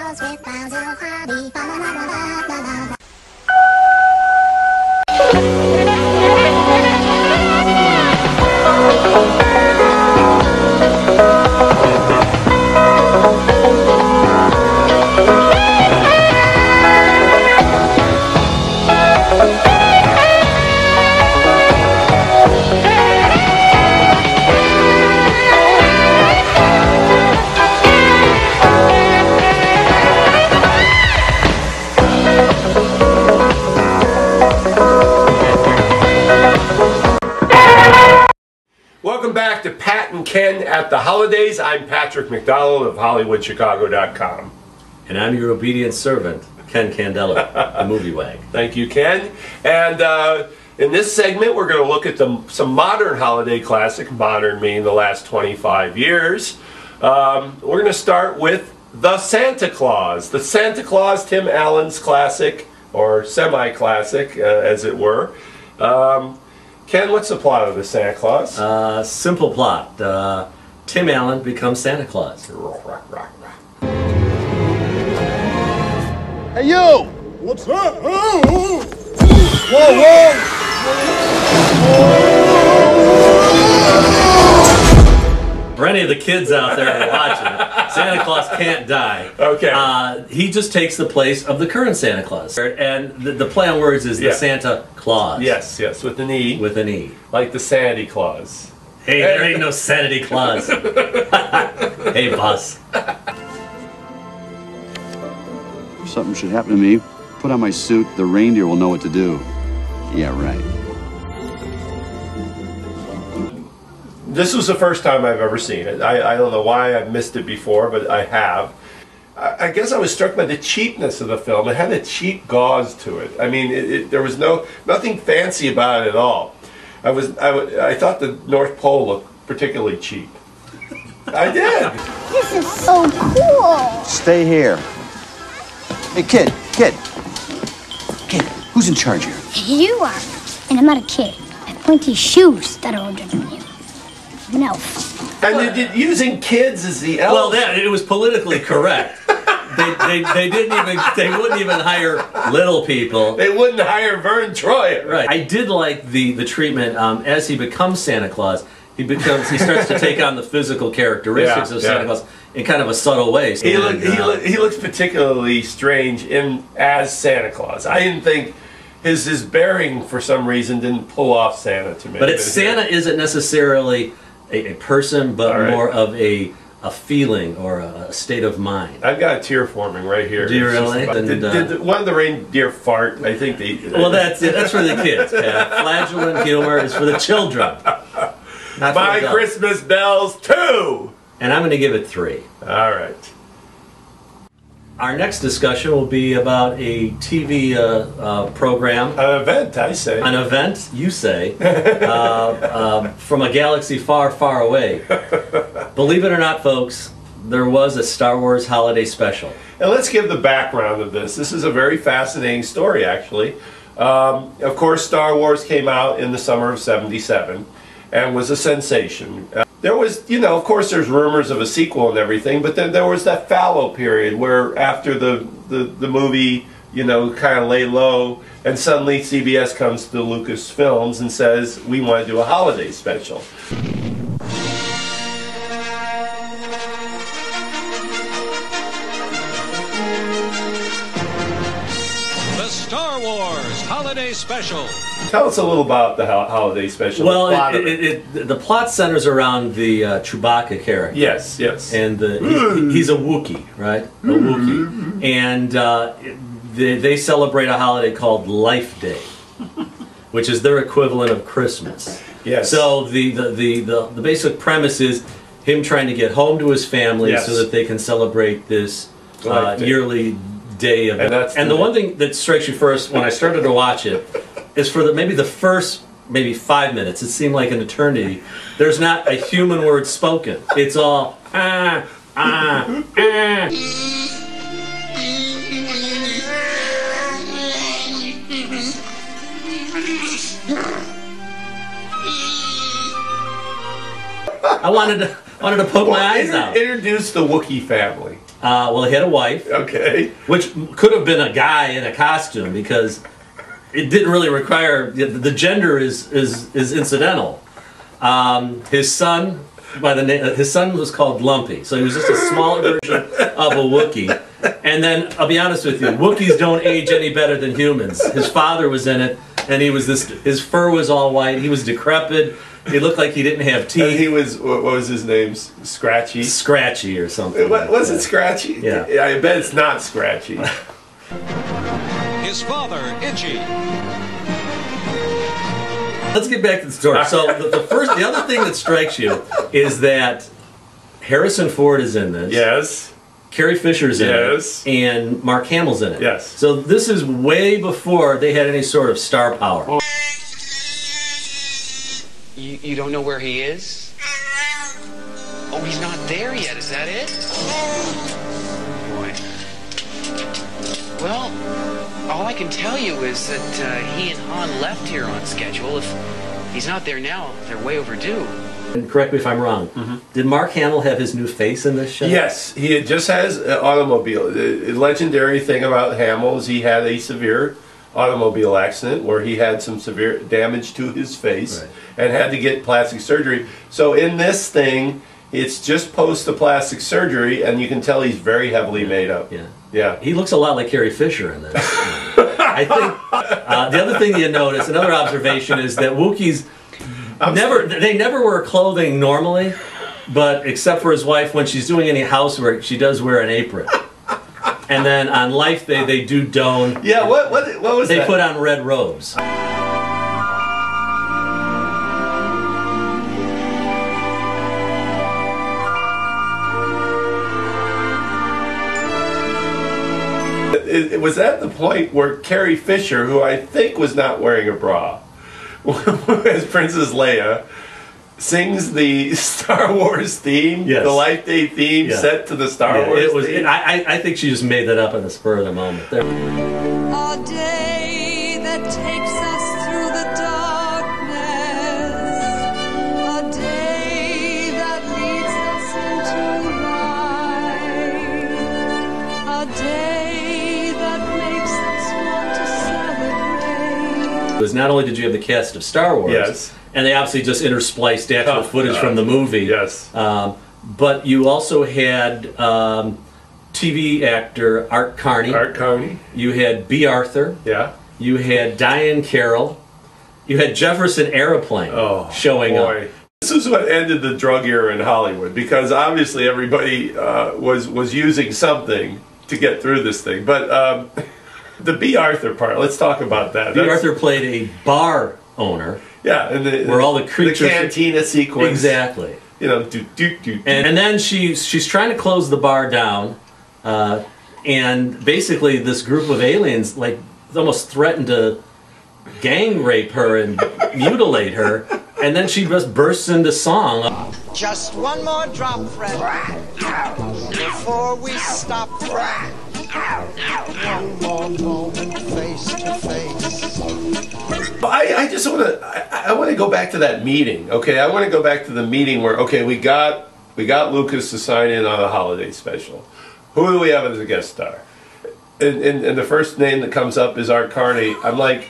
Claus with clouds of hobby. Fa la la la la la la. Welcome back to Pat and Ken at the Holidays. I'm Patrick McDonald of HollywoodChicago.com. And I'm your obedient servant, Ken Candela, the Movie Wag. Thank you, Ken. And in this segment, we're going to look at some modern holiday classic, modern meaning the last 25 years. We're going to start with The Santa Claus. The Santa Claus, Tim Allen's classic, or semi-classic, as it were. Ken, what's the plot of The Santa Claus? Simple plot. Tim Allen becomes Santa Claus. Hey, you! What's that? Oh! Whoa, whoa! For any of the kids out there who are watching, Santa Claus can't die. Okay. He just takes the place of the current Santa Claus. And the play on words is the Santa Claus. Yes, yes, with an E. With an E. Like the Sandy Claus. Hey, there ain't no Sanity Claus. Hey, boss. If something should happen to me, put on my suit, the reindeer will know what to do. Yeah, right. This was the first time I've ever seen it. I don't know why I've missed it before, but I have. I guess I was struck by the cheapness of the film. It had a cheap gauze to it. I mean, there was nothing fancy about it at all. I thought the North Pole looked particularly cheap. I did. This is so cool. Stay here. Hey, kid, who's in charge here? You are. And I'm not a kid. I have plenty of shoes that are older than you. I'm an elf. And using kids as the elf. Well, it was politically correct. They wouldn't even hire little people. They wouldn't hire Vern Troyer. Right. I did like the treatment as he becomes Santa Claus. He starts to take on the physical characteristics of Santa Claus in kind of a subtle way. He looks particularly strange as Santa Claus. I didn't think his bearing for some reason didn't pull off Santa to me. But Santa isn't necessarily a person, but more of a feeling or a state of mind. I've got a tear forming right here. Do you really? Did one of the reindeer fart? I think they... Well, that's for the kids. Flagellant humor is for the children. My Christmas Bells 2! And I'm going to give it 3. All right. Our next discussion will be about a TV program. An event, I say. An event, you say, from a galaxy far, far away. Believe it or not, folks, there was a Star Wars holiday special. And let's give the background of this. This is a very fascinating story, actually. Of course, Star Wars came out in the summer of '77 and was a sensation. There was, of course there's rumors of a sequel and everything, but then there was that fallow period where after the movie, kind of lay low, and suddenly CBS comes to Lucasfilms and says, we want to do a holiday special. The Star Wars Holiday Special. Tell us a little about the holiday special. Well, the plot centers around the Chewbacca character. Yes, yes. And he's a Wookiee, right? A Wookiee. And they celebrate a holiday called Life Day, which is their equivalent of Christmas. Yes. So the basic premise is him trying to get home to his family so that they can celebrate this yearly day of it. And the one thing that strikes you first when I started to watch it is for maybe the first 5 minutes, it seemed like an eternity, there's not a human word spoken. It's all I wanted to poke my eyes out. Introduce the Wookiee family. Well, he had a wife. Okay. Which could have been a guy in a costume because it didn't really require, the gender is incidental. His son, his son was called Lumpy, so he was just a smaller version of a Wookiee. And then, I'll be honest with you, Wookiees don't age any better than humans. His father was in it, and he was his fur was all white, he was decrepit, he looked like he didn't have teeth. And he was, what was his name? Scratchy? Scratchy or something. Was it Scratchy? Yeah. I bet it's not Scratchy. His father, Itchy. Let's get back to the story. So the other thing that strikes you is that Harrison Ford is in this. Yes. Carrie Fisher's in it, and Mark Hamill's in it. Yes. So this is way before they had any sort of star power. You don't know where he is? Oh, he's not there yet, is that it? Boy. Well, all I can tell you is that he and Han left here on schedule. If he's not there now, they're way overdue. And correct me if I'm wrong. Did Mark Hamill have his new face in this show? Yes, he just has an automobile. The legendary thing about Hamill is he had a severe automobile accident where he had some severe damage to his face and had to get plastic surgery. So in this thing, it's just post the plastic surgery, and you can tell he's very heavily made up. Yeah. He looks a lot like Carrie Fisher in this. I think the other thing you notice, another observation, is that Wookiees they never wear clothing normally, but except for his wife, when she's doing any housework, she does wear an apron. And then on Life Day, they do don. Yeah, what was that? They put on red robes. It was at the point where Carrie Fisher, who I think was not wearing a bra, as Princess Leia, sings the Star Wars theme, the Life Day theme, set to the Star Wars theme. I think she just made that up on the spur of the moment. A day that takes us through the darkness, a day that leads us into light, a day that makes us want to celebrate. Because not only did you have the cast of Star Wars, and they obviously just interspliced actual footage from the movie, but you also had TV actor Art Carney. You had B. Arthur. You had Diane Carroll. You had Jefferson Aeroplane showing up. This is what ended the drug era in Hollywood, because obviously everybody was using something to get through this thing. But the B. Arthur part, let's talk about that. B. Arthur played a bar owner. Yeah, and where all the creatures, the cantina sequence, exactly. You know, and then she's trying to close the bar down, and basically this group of aliens almost threatened to gang rape her and mutilate her, and then she just bursts into song. Just one more drop, friend, before we stop. One more moment, face to face. I just want to. I want to go back to that meeting. Okay, I want to go back to the meeting where we got Lucas to sign in on a holiday special. Who do we have as a guest star? And the first name that comes up is Art Carney. I'm like,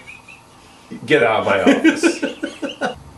get out of my office.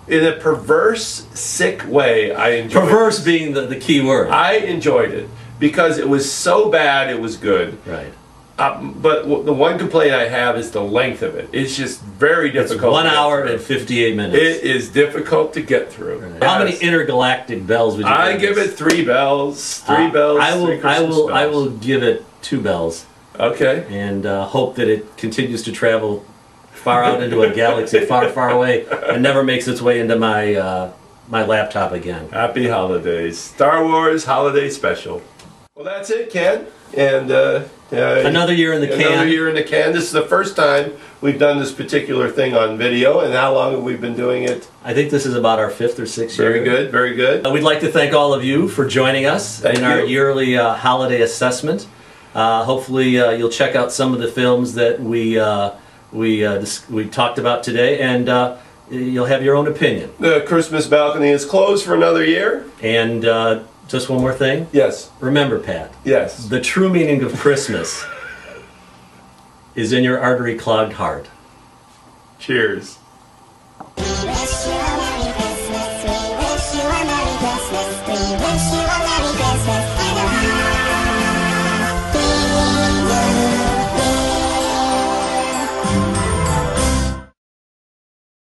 In a perverse, sick way, I enjoyed it. Perverse being the key word. I enjoyed it because it was so bad it was good. Right. But the one complaint I have is the length of it. It's just very difficult. It's 1 hour and 58 minutes. It is difficult to get through. Right. How many intergalactic bells would you give I give it 3 bells. 3 bells. I will give it 2 bells. Okay. And hope that it continues to travel far out into a galaxy far, far away and never makes its way into my my laptop again. Happy holidays. Star Wars Holiday Special. Well, that's it, Ken. And another year in the can. Another year in the can. This is the first time we've done this particular thing on video. And how long have we been doing it? I think this is about our 5th or 6th year. Very good, very good. We'd like to thank all of you for joining us in our yearly holiday assessment. Hopefully you'll check out some of the films that we talked about today, and you'll have your own opinion. The Christmas balcony is closed for another year. And just one more thing. Yes. Remember, Pat. Yes. The true meaning of Christmas is in your artery-clogged heart. Cheers. We wish you a Merry Christmas. We wish you a Merry Christmas. We wish